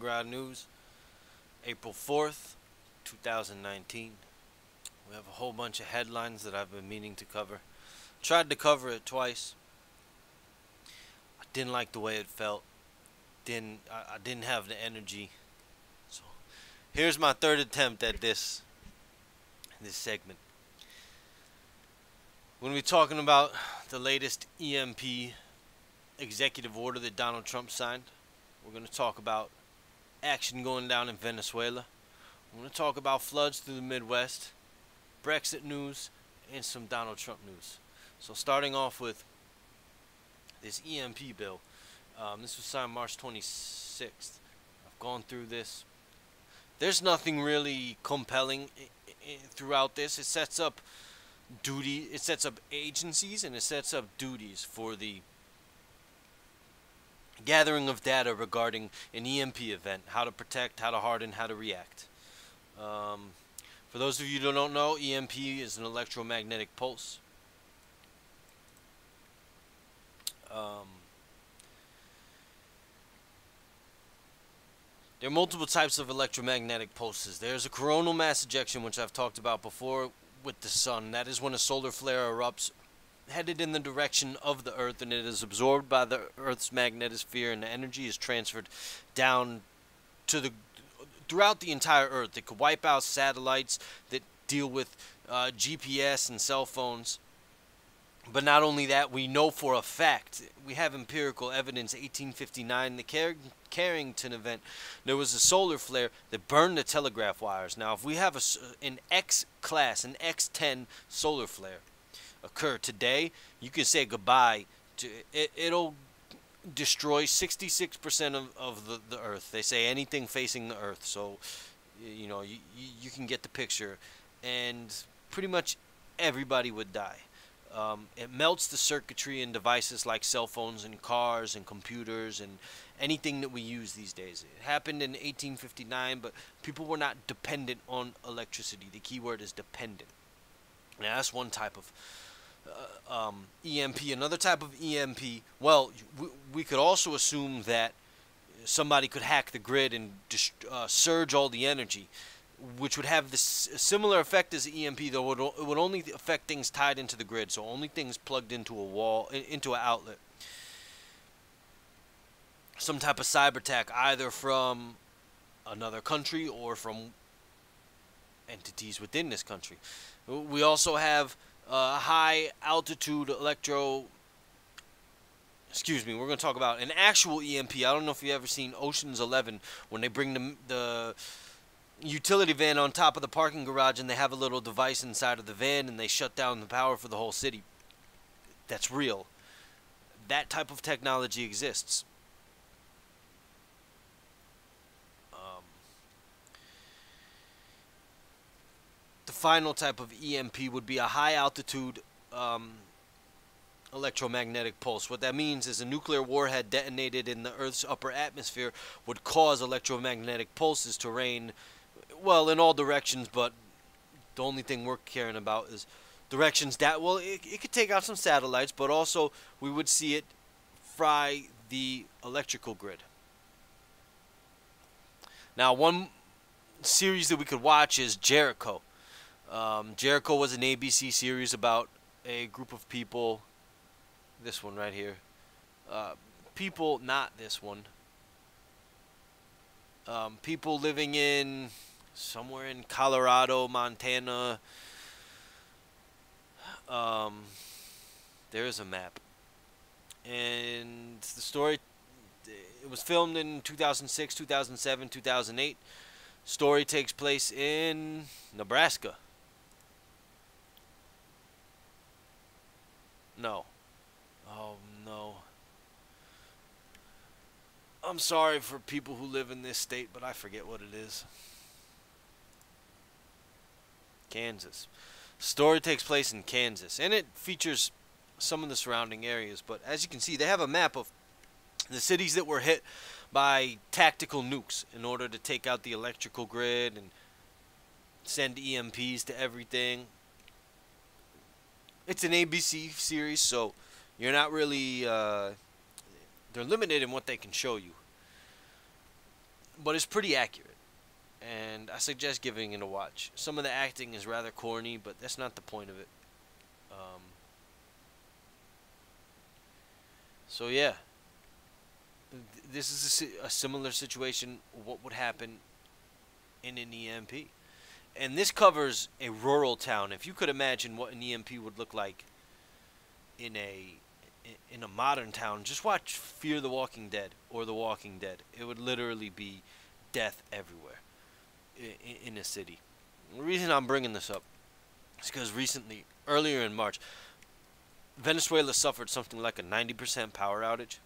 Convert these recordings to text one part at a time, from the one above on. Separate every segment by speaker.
Speaker 1: Stalingrad News, April 4th, 2019. We have a whole bunch of headlines that I've been meaning to cover. Tried to cover it twice. I didn't like the way it felt. I didn't have the energy. So here's my third attempt at this segment. When we're talking about the latest EMP executive order that Donald Trump signed, we're going to talk about action going down in Venezuela. We're going to talk about floods through the Midwest, Brexit news, and some Donald Trump news. So starting off with this EMP bill. This was signed March 26th. I've gone through this. There's nothing really compelling throughout this. It sets up agencies, and it sets up duties for the gathering of data regarding an EMP event, how to protect, how to harden, how to react. For those of you who don't know, EMP is an electromagnetic pulse. There are multiple types of electromagnetic pulses. There's a coronal mass ejection, which I've talked about before with the sun. That is when a solar flare erupts headed in the direction of the Earth, and it is absorbed by the Earth's magnetosphere, and the energy is transferred down to throughout the entire Earth. It could wipe out satellites that deal with GPS and cell phones. But not only that, we know for a fact, we have empirical evidence, 1859, the Carrington event, there was a solar flare that burned the telegraph wires. Now, if we have an X-class, an X10 solar flare occur today, you can say goodbye to it. It'll destroy 66% of the Earth. They say anything facing the Earth, so you know, you can get the picture, and pretty much everybody would die. It melts the circuitry in devices like cell phones and cars and computers and anything that we use these days. It happened in 1859, but people were not dependent on electricity. The key word is dependent. Now, that's one type of EMP. Another type of EMP, well, we could also assume that somebody could hack the grid and surge all the energy, which would have this similar effect as the EMP, though it would only affect things tied into the grid, so only things plugged into a wall, into an outlet. Some type of cyber attack, either from another country or from entities within this country. We also have high altitude we're going to talk about an actual EMP. I don't know if you've ever seen Ocean's 11, when they bring the utility van on top of the parking garage, and they have a little device inside of the van, and they shut down the power for the whole city. That's real. That type of technology exists. The final type of EMP would be a high altitude electromagnetic pulse. What that means is a nuclear warhead detonated in the Earth's upper atmosphere would cause electromagnetic pulses to rain, well, in all directions, but the only thing we're caring about is directions that, well, it could take out some satellites, but also we would see it fry the electrical grid. Now, one series that we could watch is Jericho. Jericho was an ABC series about a group of people. This one right here. People, not this one. People living in somewhere in Colorado, Montana. There is a map. And the story, it was filmed in 2006, 2007, 2008. Story takes place in Nebraska. No. Oh, no. I'm sorry for people who live in this state, but I forget what it is. Kansas. Story takes place in Kansas, and it features some of the surrounding areas. But as you can see, they have a map of the cities that were hit by tactical nukes in order to take out the electrical grid and send EMPs to everything. It's an ABC series, so you're not really they're limited in what they can show you. but it's pretty accurate. And I suggest giving it a watch. Some of the acting is rather corny, but that's not the point of it. Um, so yeah, this is a similar situation. What would happen in an EMP? And this covers a rural town. If you could imagine what an EMP would look like in a modern town, just watch Fear the Walking Dead or The Walking Dead. It would literally be death everywhere in a city. The reason I'm bringing this up is because recently, earlier in March, Venezuela suffered something like a 90% power outage.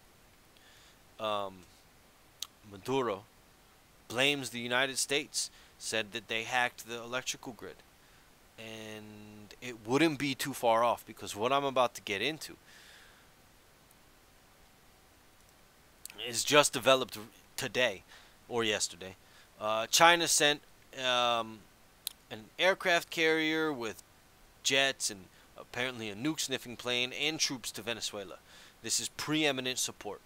Speaker 1: Maduro blames the United States, said that they hacked the electrical grid. And it wouldn't be too far off, because what I'm about to get into is just developed today or yesterday. China sent an aircraft carrier with jets and apparently a nuke sniffing plane and troops to Venezuela. This is preeminent support.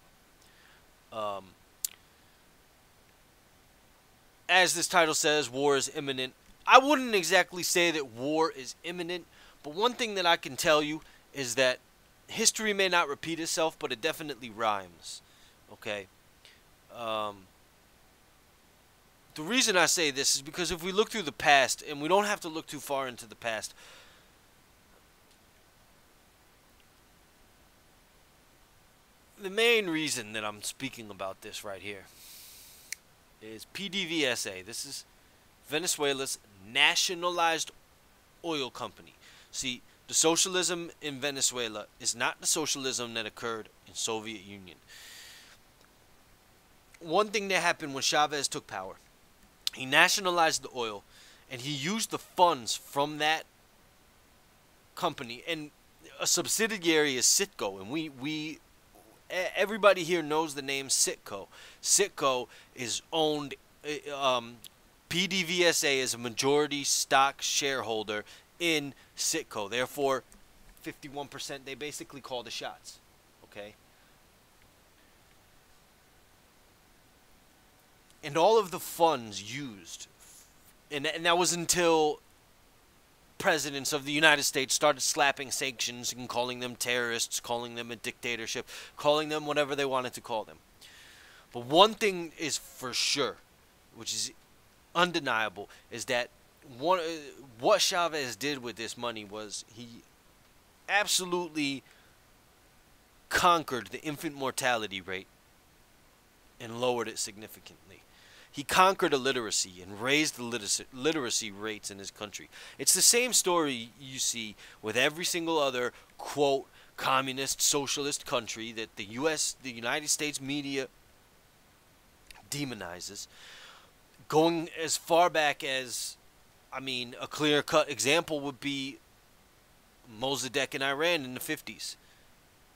Speaker 1: As this title says, war is imminent. I wouldn't exactly say that war is imminent, but one thing that I can tell you is that history may not repeat itself, but it definitely rhymes. Okay? The reason I say this is because if we look through the past, and we don't have to look too far into the past, the main reason that I'm speaking about this right here is PDVSA. This is Venezuela's nationalized oil company. See, the socialism in Venezuela is not the socialism that occurred in Soviet Union. One thing that happened when Chavez took power, he nationalized the oil, and he used the funds from that company, and a subsidiary is Citgo, and everybody here knows the name Citgo. Citgo is owned, PDVSA is a majority stock shareholder in Citgo. Therefore, 51%, they basically call the shots. Okay? And all of the funds used, and that was until presidents of the United States started slapping sanctions and calling them terrorists, calling them a dictatorship, calling them whatever they wanted to call them. But one thing is for sure, which is undeniable, is that what Chavez did with this money was he absolutely conquered the infant mortality rate and lowered it significantly. He conquered illiteracy and raised the literacy rates in his country. It's the same story you see with every single other, quote, communist, socialist country that the United States media demonizes. Going as far back as, I mean, a clear-cut example would be Mossadegh in Iran in the 50s,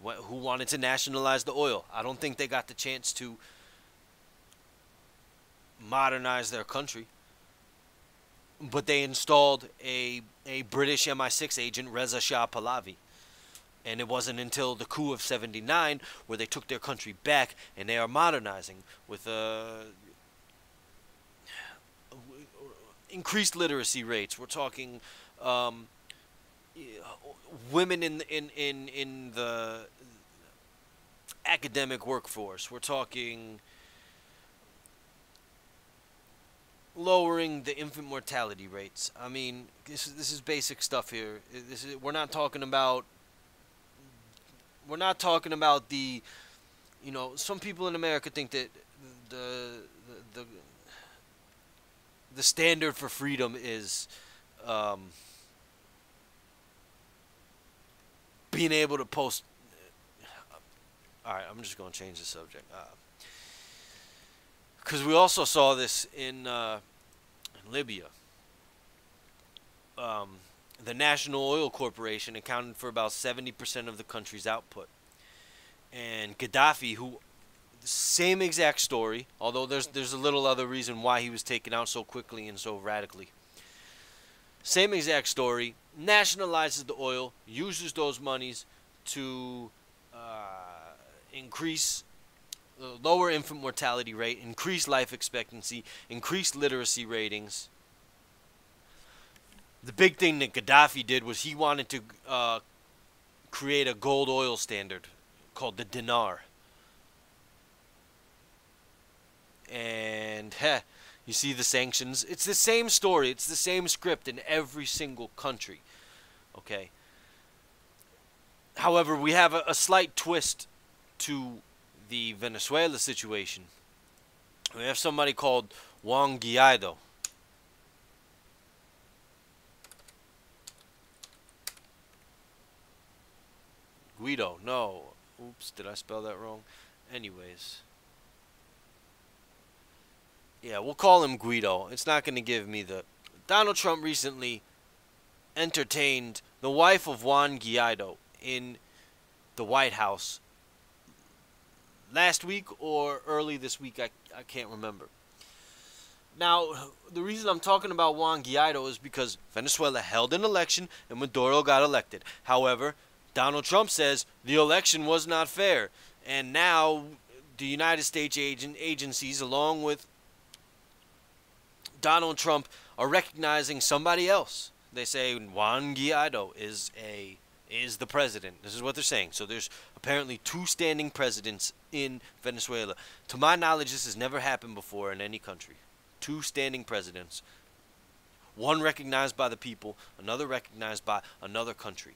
Speaker 1: who wanted to nationalize the oil. I don't think they got the chance to modernize their country, but they installed a British MI6 agent, Reza Shah Pahlavi, and it wasn't until the coup of '79 where they took their country back, and they are modernizing with increased literacy rates. We're talking women in the academic workforce. We're talking lowering the infant mortality rates. I mean, this is basic stuff here. We're not talking about the, you know, some people in America think that the standard for freedom is being able to post. All right, I'm just going to change the subject. Because we also saw this in Libya. The National Oil Corporation accounted for about 70% of the country's output. And Gaddafi, who, same exact story, although there's a little other reason why he was taken out so quickly and so radically. Same exact story, nationalizes the oil, uses those monies to increase lower infant mortality rate, increased life expectancy, increased literacy ratings. The big thing that Gaddafi did was he wanted to create a gold oil standard called the dinar. And you see the sanctions. It's the same story. It's the same script in every single country. Okay. However, we have a slight twist to the Venezuela situation. We have somebody called Juan Guaido. Guido, no. Oops, did I spell that wrong? Anyways. Yeah, we'll call him Guido. It's not going to give me the... Donald Trump recently entertained the wife of Juan Guaido in the White House last week or early this week. I can't remember. Now, the reason I'm talking about Juan Guaido is because Venezuela held an election and Maduro got elected. However, Donald Trump says the election was not fair. And now the United States agencies, along with Donald Trump, are recognizing somebody else. They say Juan Guaido is the president. This is what they're saying. So there's apparently 2 standing presidents in Venezuela. To my knowledge, this has never happened before in any country. 2 standing presidents. One recognized by the people, another recognized by another country.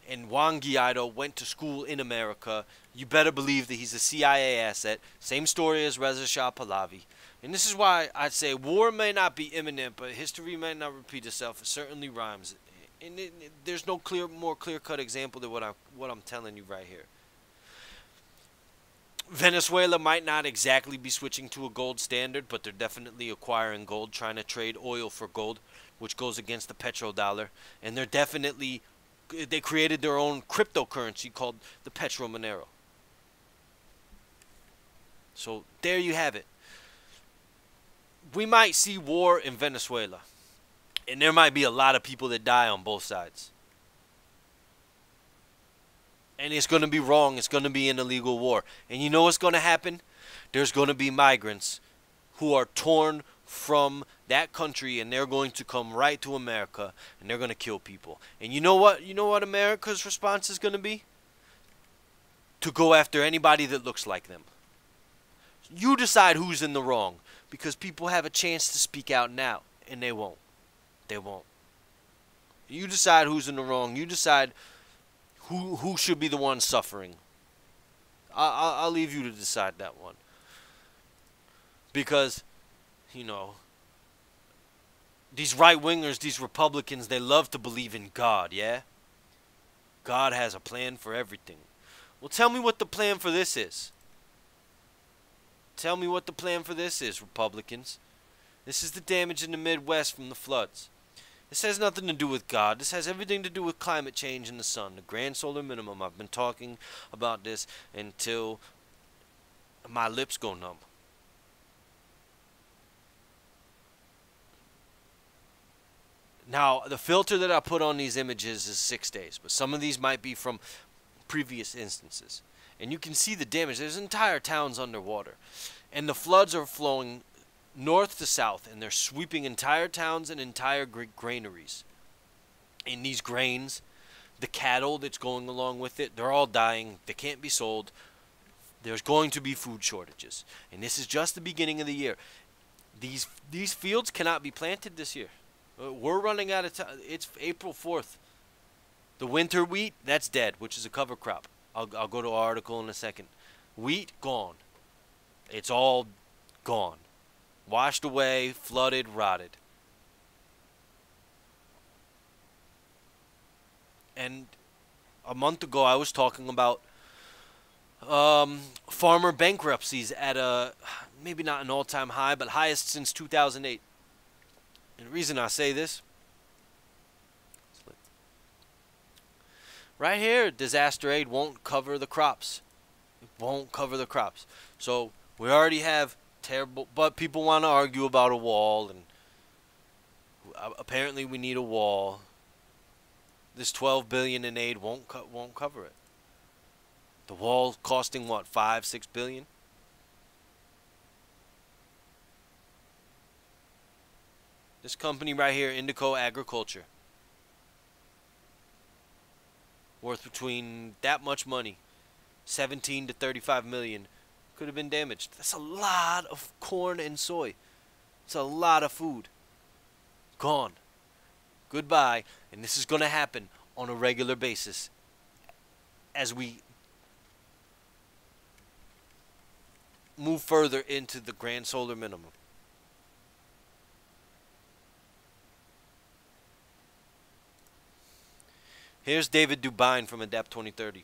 Speaker 1: And Juan Guaido went to school in America. You better believe that he's a CIA asset. Same story as Reza Shah Pahlavi. And this is why I'd say war may not be imminent, but history may not repeat itself. It certainly rhymes. And there's no more clear-cut example than what I'm telling you right here. Venezuela might not exactly be switching to a gold standard, but they're definitely acquiring gold, trying to trade oil for gold, which goes against the petrodollar. And they created their own cryptocurrency called the Petro Monero. So there you have it. We might see war in Venezuela. And there might be a lot of people that die on both sides. And it's going to be wrong. It's going to be an illegal war. And you know what's going to happen? There's going to be migrants who are torn from that country, and they're going to come right to America, and they're going to kill people. And you know what? You know what America's response is going to be? To go after anybody that looks like them. You decide who's in the wrong, because people have a chance to speak out now, and they won't. They won't. You decide who's in the wrong. You decide who should be the one suffering. I'll leave you to decide that one. Because, you know, these right-wingers, these Republicans, they love to believe in God, yeah? God has a plan for everything. Well, tell me what the plan for this is. Tell me what the plan for this is, Republicans. This is the damage in the Midwest from the floods. This has nothing to do with God. This has everything to do with climate change and the sun, the grand solar minimum. I've been talking about this until my lips go numb. Now, the filter that I put on these images is 6 days, but some of these might be from previous instances. And you can see the damage. There's entire towns underwater. And the floods are flowing north to south, and they're sweeping entire towns and entire granaries. And these grains, the cattle that's going along with it, they're all dying. They can't be sold. There's going to be food shortages. And this is just the beginning of the year. These fields cannot be planted this year. We're running out of time. It's April 4th. The winter wheat, that's dead, which is a cover crop. I'll go to an article in a second. Wheat, gone. It's all gone. Washed away, flooded, rotted. And a month ago, I was talking about farmer bankruptcies at a, maybe not an all-time high, but highest since 2008. And the reason I say this, right here, disaster aid won't cover the crops. It won't cover the crops. So we already have terrible, but people want to argue about a wall, and apparently we need a wall. This $12 billion in aid won't cover it. The wall costing what, $5-6 billion? This company right here, Indico Agriculture, worth between that much money, 17 to 35 million, could have been damaged. That's a lot of corn and soy. It's a lot of food. Gone. Goodbye. And this is going to happen on a regular basis as we move further into the grand solar minimum. Here's David Dubine from Adapt 2030.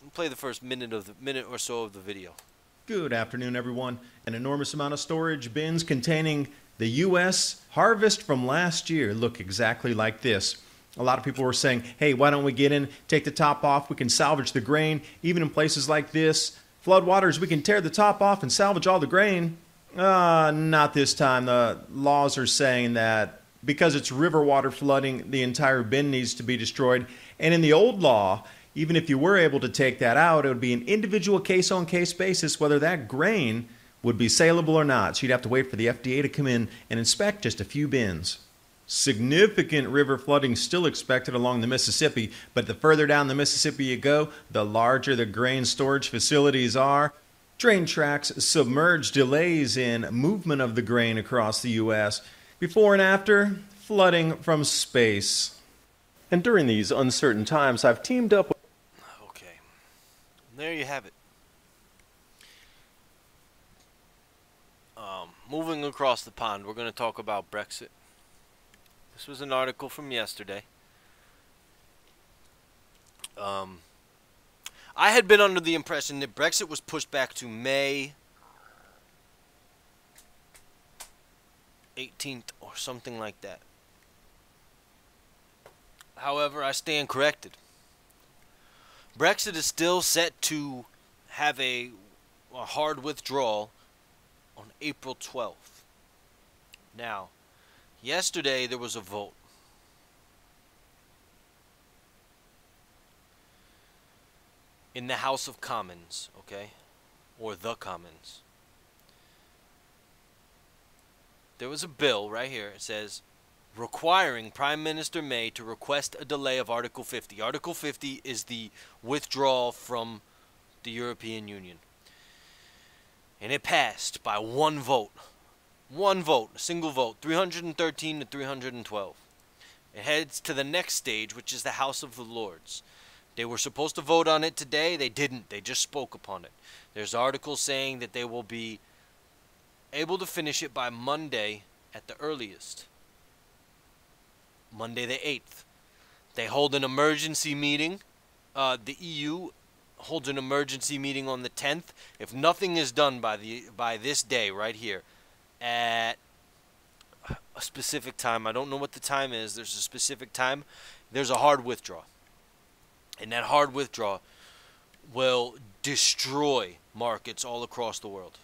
Speaker 1: We'll play the first minute or so of the video.
Speaker 2: Good afternoon, everyone. An enormous amount of storage bins containing the U.S. harvest from last year look exactly like this. A lot of people were saying, hey, why don't we get in, take the top off, we can salvage the grain. Even in places like this, floodwaters, we can tear the top off and salvage all the grain. Not this time. The laws are saying that because it's river water flooding, the entire bin needs to be destroyed. And in the old law, even if you were able to take that out, it would be an individual case-on-case basis whether that grain would be saleable or not. So you'd have to wait for the FDA to come in and inspect just a few bins. Significant river flooding still expected along the Mississippi, but the further down the Mississippi you go, the larger the grain storage facilities are. Train tracks submerged, delays in movement of the grain across the U.S. Before and after, flooding from space. And during these uncertain times, I've teamed up with...
Speaker 1: Okay. There you have it. Moving across the pond, we're going to talk about Brexit. This was an article from yesterday. I had been under the impression that Brexit was pushed back to May 18th or something like that. However, I stand corrected. Brexit is still set to have a hard withdrawal on April 12th. Now, yesterday there was a vote. In the House of Commons, okay? Or the Commons. There was a bill right here. It says, requiring Prime Minister May to request a delay of Article 50. Article 50 is the withdrawal from the European Union. And it passed by one vote. One vote, a single vote, 313 to 312. It heads to the next stage, which is the House of the Lords. They were supposed to vote on it today. They didn't. They just spoke upon it. There's articles saying that they will be able to finish it by Monday at the earliest. Monday the 8th. They hold an emergency meeting. The EU holds an emergency meeting on the 10th. If nothing is done by this day right here at a specific time, I don't know what the time is. There's a specific time. There's a hard withdrawal. And that hard withdrawal will destroy markets all across the world.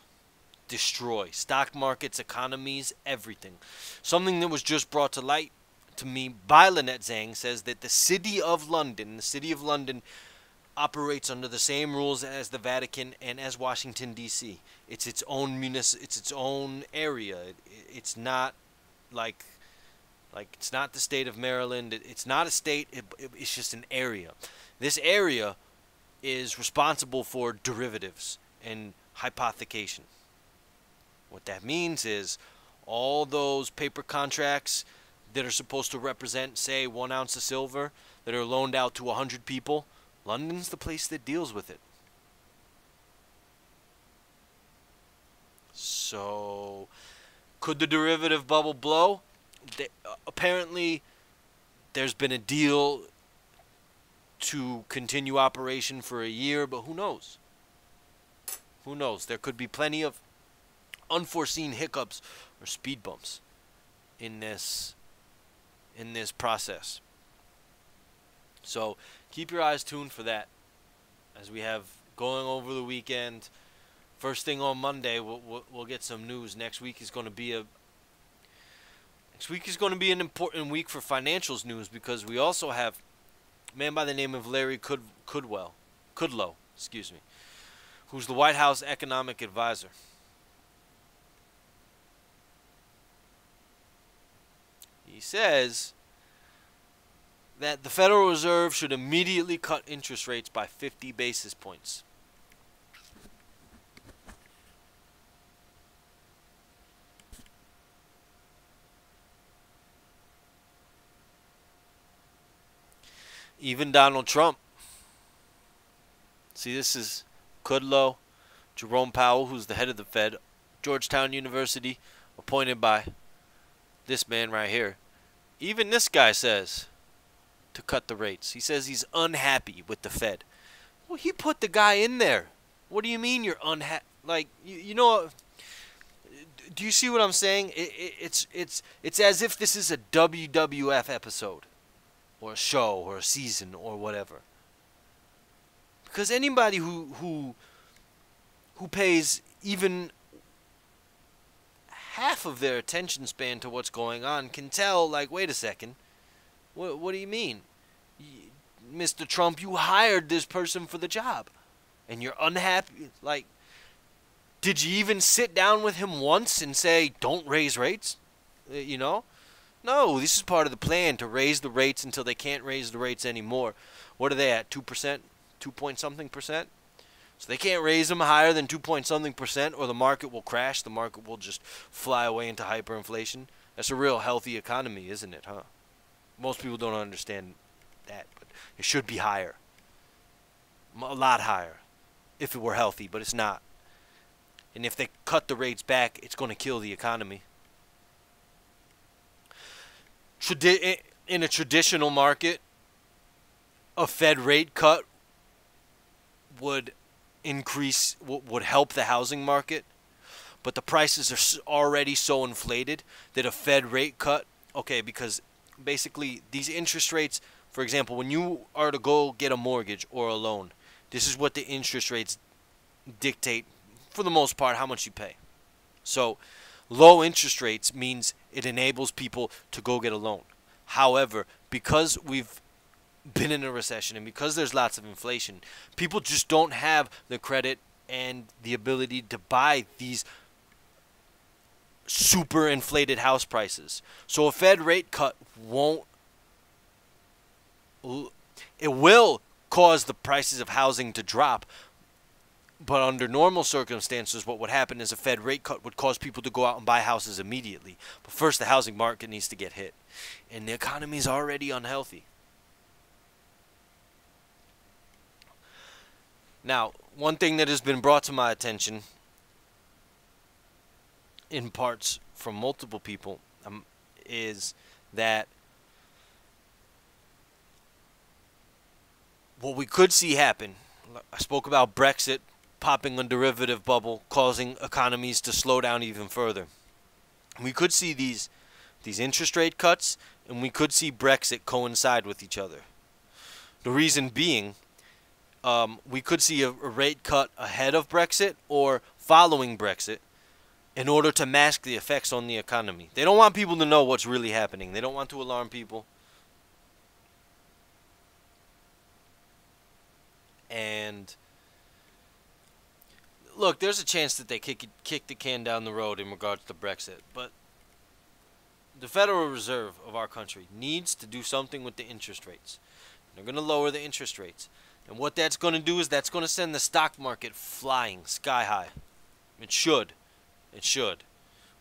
Speaker 1: Destroy stock markets, economies, everything. Something that was just brought to light to me by Lynette Zhang says that the City of London operates under the same rules as the Vatican and as Washington D.C. It's its own it's its own area. It's not like it's not the state of Maryland. It's not a state. It's just an area. This area is responsible for derivatives and hypothecation. What that means is all those paper contracts that are supposed to represent, say, 1 ounce of silver that are loaned out to 100 people, London's the place that deals with it. So, could the derivative bubble blow? Apparently, there's been a deal to continue operation for a year, but who knows? Who knows? There could be plenty of unforeseen hiccups or speed bumps in this process. So keep your eyes tuned for that as we have going over the weekend. First thing on Monday, we'll get some news. Next week is going to be an important week for financials news because we also have a man by the name of Larry Kudlow, who's the White House economic advisor. says that the Federal Reserve should immediately cut interest rates by 50 basis points. Even Donald Trump. See, this is Kudlow, Jerome Powell, who's the head of the Fed, Georgetown University, appointed by this man right here. Even this guy says to cut the rates. He says he's unhappy with the Fed. Well, he put the guy in there. What do you mean you're unhappy? Like, you know, do you see what I'm saying? It's as if this is a WWF episode, or a show, or a season, or whatever. Because anybody who pays even half of their attention span to what's going on can tell, like, wait a second, what do you mean? Mr. Trump, you hired this person for the job, and you're unhappy. Like, did you even sit down with him once and say, don't raise rates? You know? No, this is part of the plan, to raise the rates until they can't raise the rates anymore. What are they at, 2%? 2 point something percent? So they can't raise them higher than 2 point something percent, or the market will crash. The market will just fly away into hyperinflation. That's a real healthy economy, isn't it, huh? Most people don't understand that, but it should be higher. A lot higher if it were healthy, but it's not. And if they cut the rates back, it's going to kill the economy. In a traditional market, a Fed rate cut would help the housing market, but the prices are already so inflated that a Fed rate cut, okay, because basically these interest rates, for example, when you are to go get a mortgage or a loan, this is what the interest rates dictate, for the most part, how much you pay. So low interest rates means it enables people to go get a loan. However, because we've been in a recession and because there's lots of inflation, people just don't have the credit and the ability to buy these super inflated house prices. So a Fed rate cut will cause the prices of housing to drop. But under normal circumstances, what would happen is a Fed rate cut would cause people to go out and buy houses immediately. But first, the housing market needs to get hit. And the economy is already unhealthy. Now, one thing that has been brought to my attention, in parts from multiple people, is that what we could see happen, I spoke about Brexit popping a derivative bubble, causing economies to slow down even further. We could see these interest rate cuts, and we could see Brexit coincide with each other. The reason being, we could see a rate cut ahead of Brexit or following Brexit in order to mask the effects on the economy. They don't want people to know what's really happening. They don't want to alarm people. And look, there's a chance that they kick the can down the road in regards to Brexit, but the Federal Reserve of our country needs to do something with the interest rates. They're going to lower the interest rates. And what that's going to do is that's going to send the stock market flying sky high. It should. It should.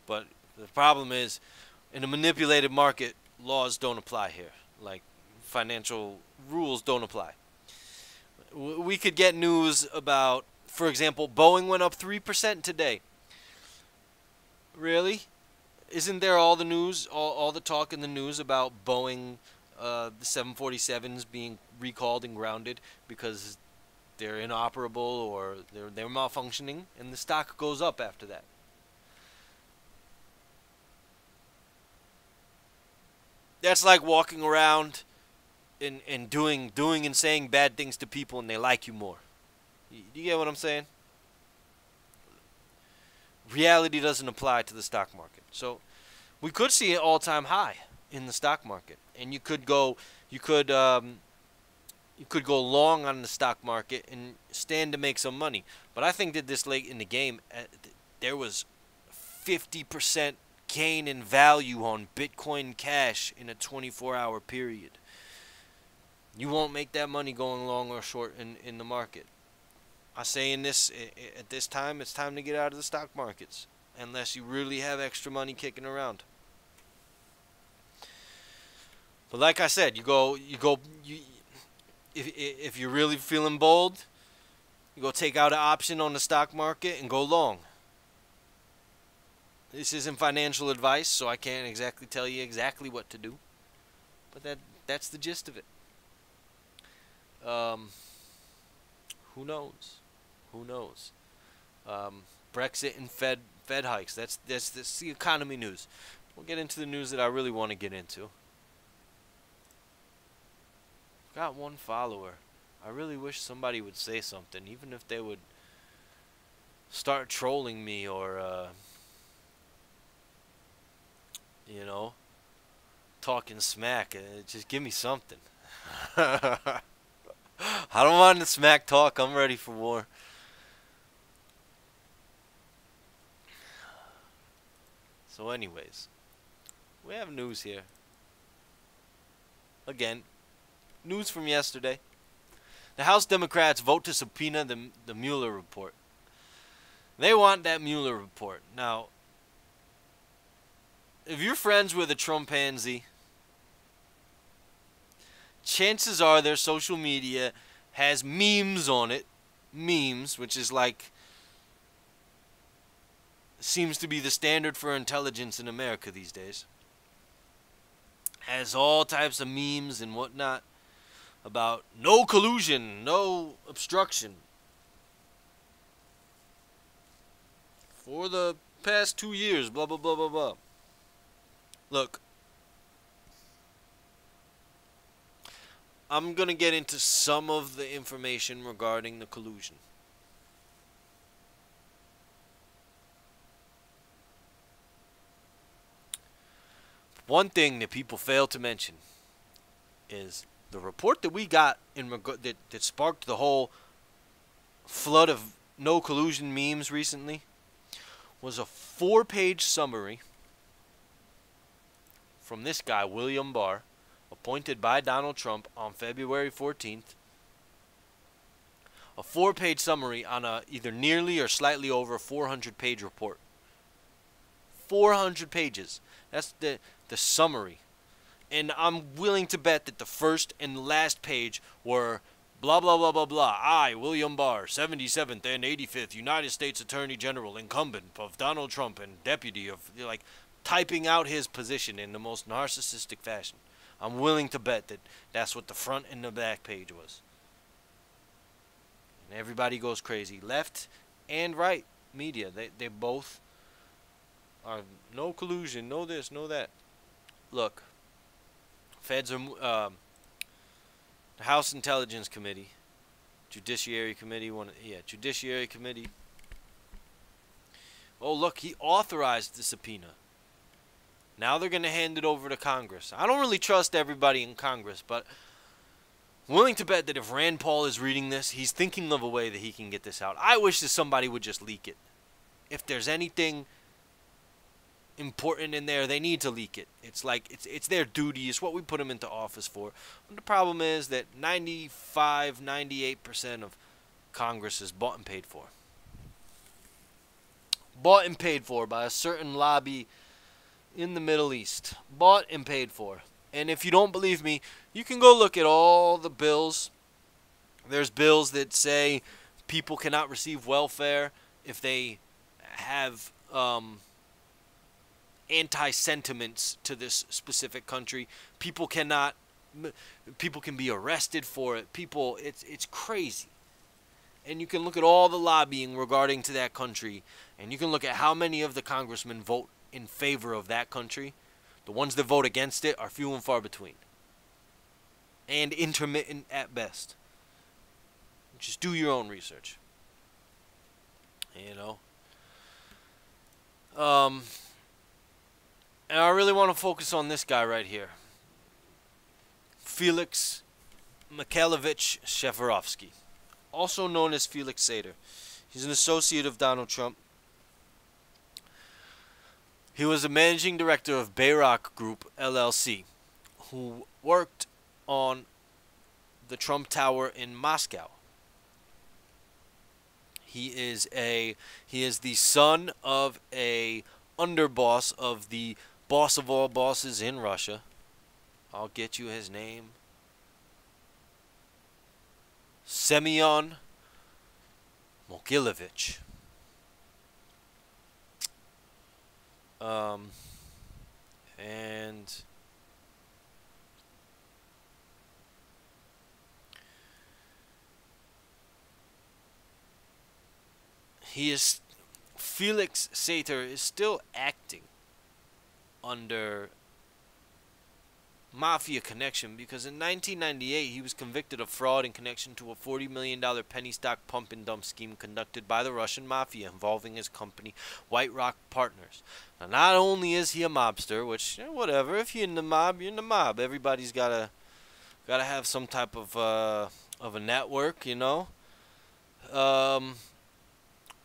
Speaker 1: But the problem is, in a manipulated market, laws don't apply here. Like, financial rules don't apply. We could get news about, for example, Boeing went up 3% today. Really? Isn't there all the news, all the talk in the news about Boeing, the 747s being recalled and grounded because they're inoperable or they're malfunctioning, and the stock goes up after that? That's like walking around and doing and saying bad things to people, and they like you more. You get what I'm saying? Reality doesn't apply to the stock market. So we could see an all-time high in the stock market, and you could go long on the stock market and stand to make some money. But I think that this late in the game, there was 50% gain in value on Bitcoin Cash in a 24-hour period. You won't make that money going long or short in the market. I say at this time, it's time to get out of the stock markets, unless you really have extra money kicking around. But like I said, if you're really feeling bold, you go take out an option on the stock market and go long. This isn't financial advice, so I can't exactly tell you exactly what to do. But that's the gist of it. Who knows? Who knows? Brexit and Fed hikes. That's the economy news. We'll get into the news that I really want to get into. Got one follower. I really wish somebody would say something, even if they would start trolling me or talking smack. Just give me something. I don't want the smack talk. I'm ready for war. So anyways, we have news here. Again, news from yesterday. The House Democrats vote to subpoena the Mueller report. They want that Mueller report. Now, if you're friends with a Trumpanzee, chances are their social media has memes on it. Memes, which is like, seems to be the standard for intelligence in America these days. Has all types of memes and whatnot about no collusion, no obstruction. For the past 2 years, blah, blah, blah, blah, blah. Look, I'm going to get into some of the information regarding the collusion. One thing that people fail to mention is the report that we got that sparked the whole flood of no collusion memes recently was a 4-page summary from this guy, William Barr, appointed by Donald Trump on February 14th. A 4-page summary on a either nearly or slightly over 400-page report. 400 pages. That's the summary. And I'm willing to bet that the first and last page were blah, blah, blah, blah, blah. I, William Barr, 77th and 85th United States Attorney General, incumbent of Donald Trump and deputy of, like, typing out his position in the most narcissistic fashion. I'm willing to bet that that's what the front and the back page was. And everybody goes crazy. Left and right media, they both are no collusion, no this, no that. Look, feds are, the House Intelligence Committee, Judiciary Committee, Judiciary Committee. Oh, look, he authorized the subpoena. Now they're going to hand it over to Congress. I don't really trust everybody in Congress, but I'm willing to bet that if Rand Paul is reading this, he's thinking of a way that he can get this out. I wish that somebody would just leak it. If there's anything important in there, they need to leak it. It's like it's their duty. It's what we put them into office for. And the problem is that 98% of Congress is bought and paid for. Bought and paid for by a certain lobby in the Middle East. Bought and paid for. And if you don't believe me, you can go look at all the bills. There's bills that say people cannot receive welfare if they have anti-sentiments to this specific country. People can be arrested for it. It's crazy. And you can look at all the lobbying regarding to that country, and you can look at how many of the congressmen vote in favor of that country. The ones that vote against it are few and far between, and intermittent at best. Just do your own research. And I really want to focus on this guy right here. Felix Mikhailovich Shafrovsky, also known as Felix Sater. He's an associate of Donald Trump. He was a managing director of Bayrock Group LLC, who worked on the Trump Tower in Moscow. He is the son of a underboss of the boss of all bosses in Russia. I'll get you his name. Semyon Mogilevich. And Felix Sater is still acting under mafia connection because in 1998 he was convicted of fraud in connection to a $40 million penny stock pump and dump scheme conducted by the Russian mafia involving his company White Rock Partners. Now, not only is he a mobster, which whatever, if you're in the mob, you're in the mob. Everybody's gotta have some type of a network, you know.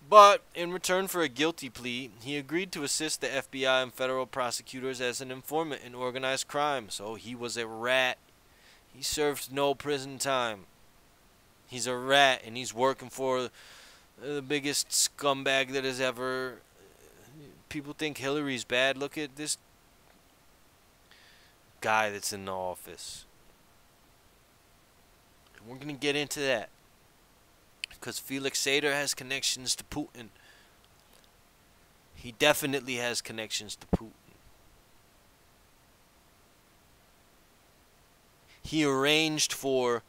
Speaker 1: But in return for a guilty plea, he agreed to assist the FBI and federal prosecutors as an informant in organized crime. So he was a rat. He served no prison time. He's a rat, and he's working for the biggest scumbag that has ever... People think Hillary's bad. Look at this guy that's in the office. And we're going to get into that. Because Felix Sater has connections to Putin. He definitely has connections to Putin. He arranged for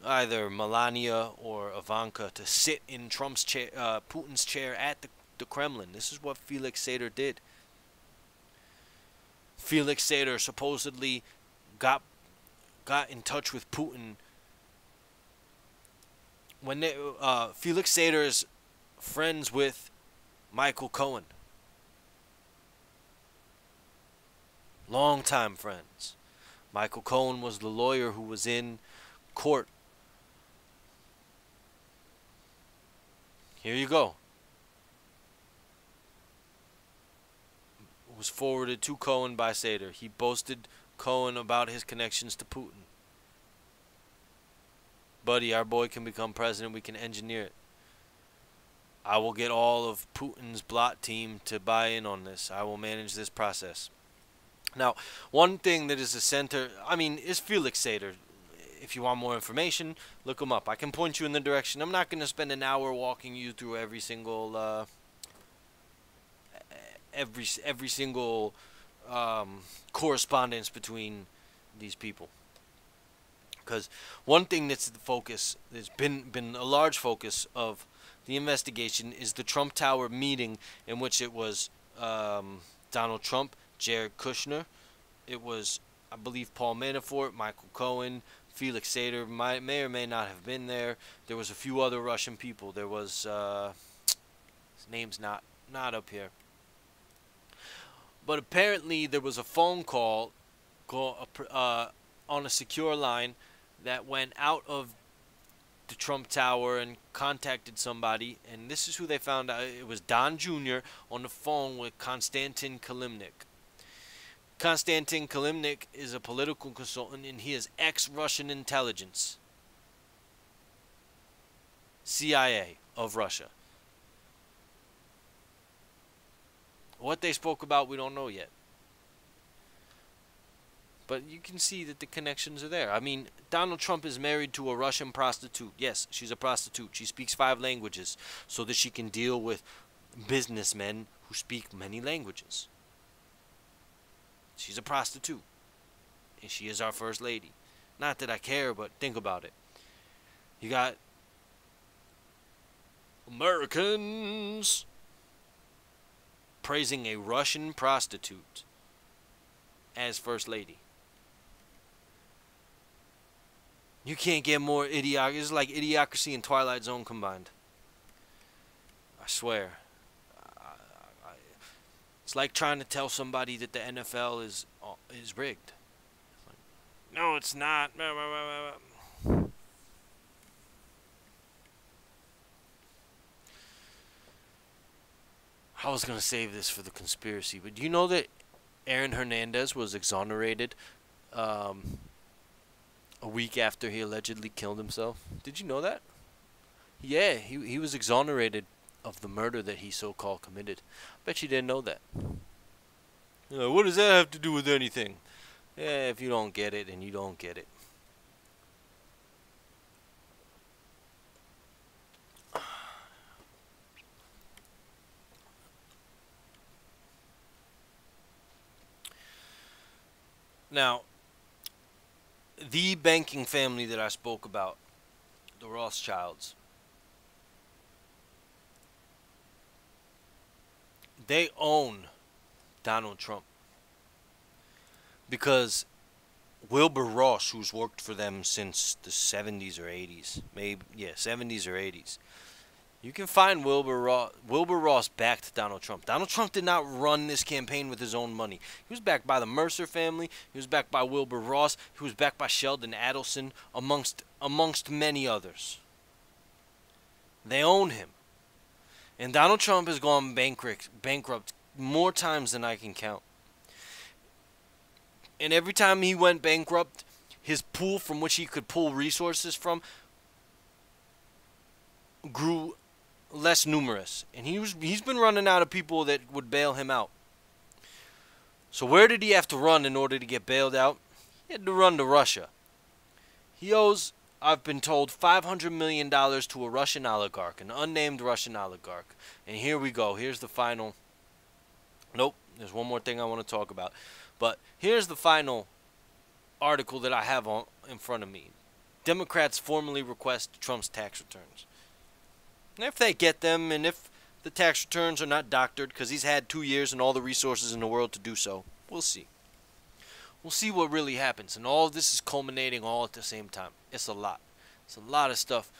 Speaker 1: either Melania or Ivanka to sit in Trump's chair, Putin's chair at the Kremlin. This is what Felix Sater did. Felix Sater supposedly got in touch with Putin when Felix Sater is friends with Michael Cohen. Longtime friends. Michael Cohen was the lawyer who was in court. Here you go. It was forwarded to Cohen by Sater. He boasted Cohen about his connections to Putin. Buddy, our boy can become president. We can engineer it. I will get all of Putin's blot team to buy in on this. I will manage this process. Now, one thing that is a center, is Felix Sater. If you want more information, look him up. I can point you in the direction. I'm not going to spend an hour walking you through every single correspondence between these people. Because one thing that's the focus, that's been a large focus of the investigation, is the Trump Tower meeting in which it was Donald Trump, Jared Kushner, it was, I believe, Paul Manafort, Michael Cohen, Felix Sater may or may not have been there. There was a few other Russian people. There was, his name's not up here. But apparently there was a phone call on a secure line that went out of the Trump Tower and contacted somebody, and this is who they found out. It was Don Jr. on the phone with Konstantin Kilimnik. Konstantin Kilimnik is a political consultant, and he is ex-Russian intelligence. CIA of Russia. What they spoke about, we don't know yet. But you can see that the connections are there. Donald Trump is married to a Russian prostitute. Yes, she's a prostitute. She speaks 5 languages so that she can deal with businessmen who speak many languages. She's a prostitute. And she is our first lady. Not that I care, but think about it. You got Americans praising a Russian prostitute as first lady. You can't get more idiocracy. It's like Idiocracy and Twilight Zone combined. I swear. It's like trying to tell somebody that the NFL is rigged. No, it's not. I was gonna save this for the conspiracy, but do you know that Aaron Hernandez was exonerated um, a week after he allegedly killed himself? Did you know that? Yeah, he was exonerated of the murder that he so-called committed. Bet you didn't know that. What does that have to do with anything? Yeah, if you don't get it, and you don't get it. Now, the banking family that I spoke about, the Rothschilds, they own Donald Trump because Wilbur Ross, who's worked for them since the 70s or 80s, maybe, yeah, 70s or 80s. You can find Wilbur Ross. Wilbur Ross backed Donald Trump. Donald Trump did not run this campaign with his own money. He was backed by the Mercer family. He was backed by Wilbur Ross. He was backed by Sheldon Adelson, amongst many others. They own him. And Donald Trump has gone bankrupt more times than I can count. And every time he went bankrupt, his pool from which he could pull resources from grew less numerous. And he's been running out of people that would bail him out. So where did he have to run in order to get bailed out? He had to run to Russia. He owes, I've been told, $500 million to a Russian oligarch, an unnamed Russian oligarch. And here we go. Here's the final. Nope, there's one more thing I want to talk about. But here's the final article that I have in front of me. Democrats formally request Trump's tax returns. And if they get them, and if the tax returns are not doctored, because he's had 2 years and all the resources in the world to do so, we'll see. We'll see what really happens. And all of this is culminating all at the same time. It's a lot. It's a lot of stuff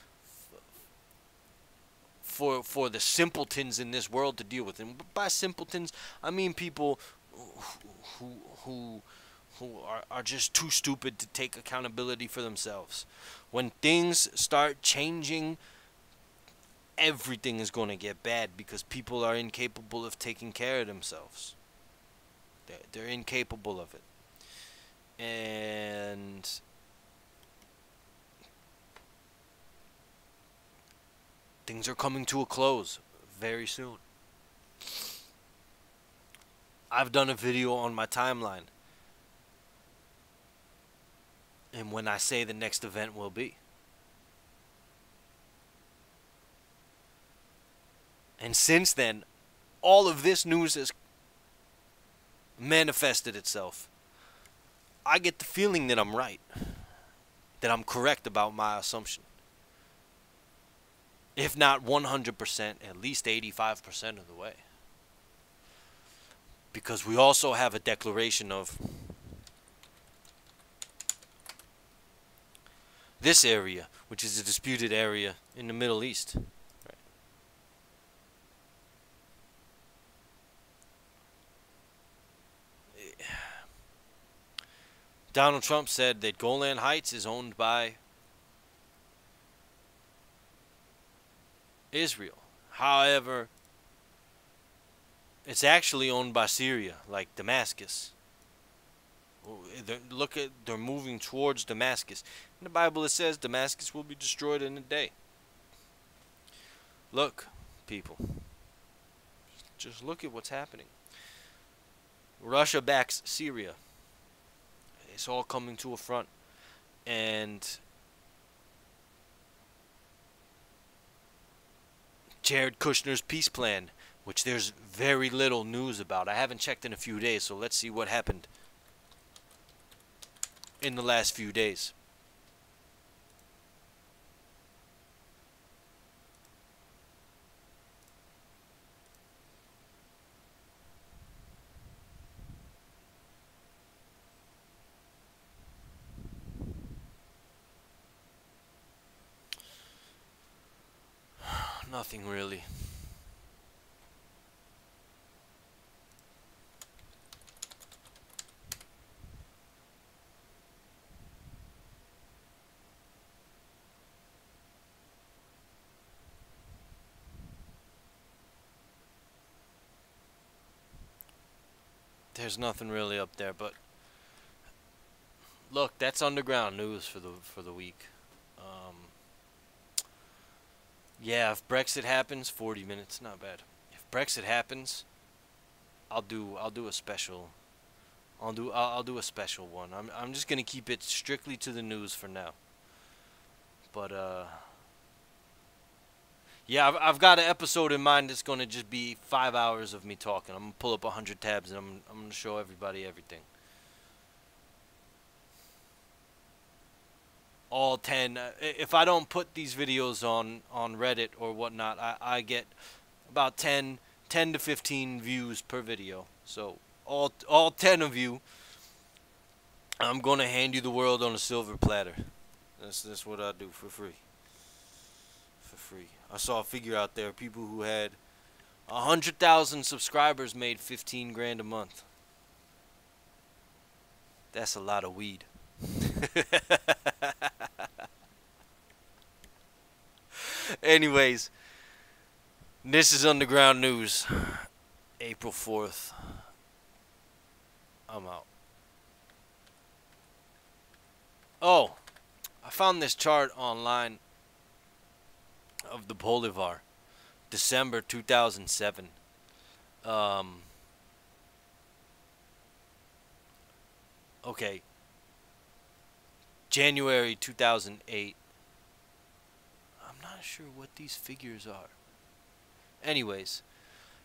Speaker 1: for the simpletons in this world to deal with. And by simpletons, I mean people who are just too stupid to take accountability for themselves. When things start changing, everything is going to get bad because people are incapable of taking care of themselves. They're incapable of it. And things are coming to a close very soon. I've done a video on my timeline. And when I say the next event will be. And since then, all of this news has manifested itself. I get the feeling that I'm right. That I'm correct about my assumption. If not 100%, at least 85% of the way. Because we also have a declaration of this area, which is a disputed area in the Middle East. Donald Trump said that Golan Heights is owned by Israel. However, it's actually owned by Syria, like Damascus. They're moving towards Damascus. In the Bible it says Damascus will be destroyed in a day. Look, people. Just look at what's happening. Russia backs Syria. It's all coming to a front. And Jared Kushner's peace plan, which there's very little news about. I haven't checked in a few days, so let's see what happened in the last few days. Nothing really. There's nothing really up there, but look, that's underground news for the week. Yeah, if Brexit happens, 40 minutes, not bad. If Brexit happens, I'll do a special. I'll do a special one. I'm just gonna keep it strictly to the news for now. But yeah, I've got an episode in mind that's gonna just be 5 hours of me talking. I'm gonna pull up 100 tabs and I'm gonna show everybody everything. All 10. If I don't put these videos on Reddit or whatnot, I get about 10 to 15 views per video. So all 10 of you, I'm gonna hand you the world on a silver platter. That's what I do for free. For free. I saw a figure out there. People who had 100,000 subscribers made 15 grand a month. That's a lot of weed. Anyways, this is Underground News. April 4th. I'm out. Oh, I found this chart online of the Bolivar, December 2007. Okay. January 2008. I'm not sure what these figures are. Anyways,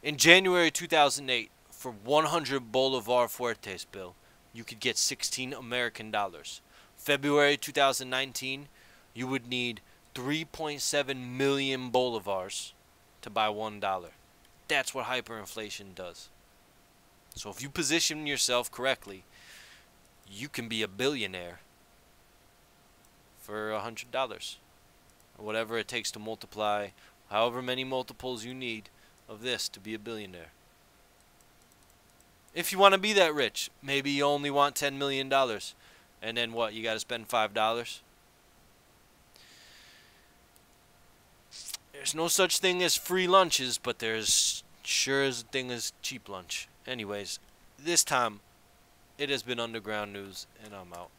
Speaker 1: in January 2008, for 100 Bolivar Fuertes bill, you could get 16 American dollars. February 2019, you would need 3.7 million bolivars to buy $1. That's what hyperinflation does. So if you position yourself correctly, you can be a billionaire for $100. Or whatever it takes to multiply, however many multiples you need of this to be a billionaire. If you want to be that rich, maybe you only want $10 million. And then what, you got to spend $5? There's no such thing as free lunches, but there's sure as a thing as cheap lunch. Anyways, this time, it has been Underground News, and I'm out.